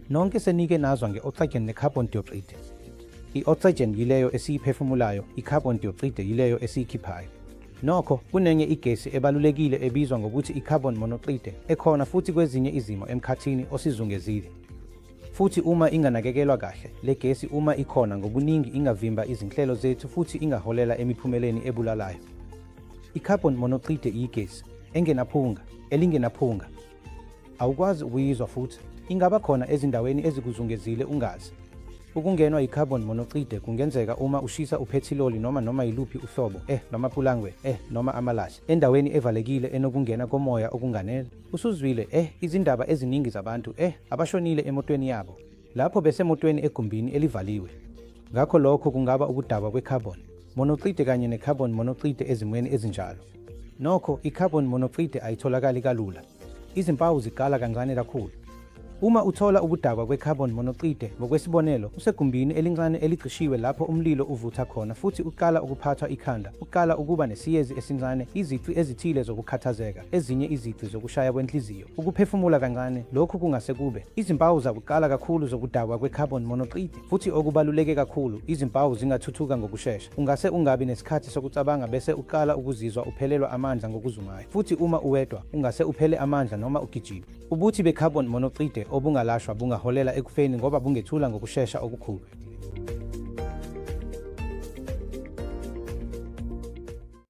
Nonke senike nazwa nge-oxygen ne-carbon dioxide. I-oxygen yileyo esiyiphefumulayo, i-carbon dioxide yileyo esiyikhiphayo. Nokho, kunenye igesi ebalulekile ebizwa ngokuthi i-carbon monoxide ekhona futhi kwezinye izimo emkhathini osizungezile. Futhi uma inganakekelwa kahle, le gesi uma ikhona ngobuningi ingavimba izinhlelo zethu futhi ingaholela emiphumeleni ebulalayo. I-carbon monoxide iyigesi engenaphunga, elingenaphunga. Awukwazi ukuyizwa futhi ingaba khona ezindaweni ezikuzungezile ungazi. Ukungenwa yi-carbon monoxide kungenzeka uma ushisa uphethiloli noma yiluphi uhlobo, noma pulangwe, noma amalahle, endaweni evalekile enokungena komoya okunganele. Usuzwile, izindaba eziningi zabantu, abashonile emotweni yabo, lapho besemotweni egumbini elivaliwe. Ngakho lokho kungaba ukudabwa kwe-carbon monoxide kanye ne-carbon monoxide ezimweni ezinjalo. Nokho, i-carbon monoxide ayitholakali kalula. Izimpawu ziqala kancane kakhulu. Uma uthola ukudakwa kwe-carbon monoxide, ngokwesibonelo, usegumbini elincane elicishiwe lapho umlilo uvutha khona futhi uqala ukuphathwa ikhanda, uqala ukuba nesiyezi esincane, izici ezithile zokukhathazeka, ezinye izici zokushaya kwenhliziyo, ukuphefumula kancane, lokhu kungase kube izimpawu zakuqala kakhulu zokudakwa kwe-carbon monoxide. Futhi okubaluleke kakhulu, izimpawu zingathuthuka ngokushesha. Ungase ungabi nesikhathi sokucabanga bese uqala ukuzizwa uphelelwa amandla ngokuzungayo. Futhi uma uwedwa, ungase uphele amandla noma ugijima. Ubuthi be-carbon monoxide obungalashwa bungaholela ekufeni ngoba bungethula ngokushesha okukhulu.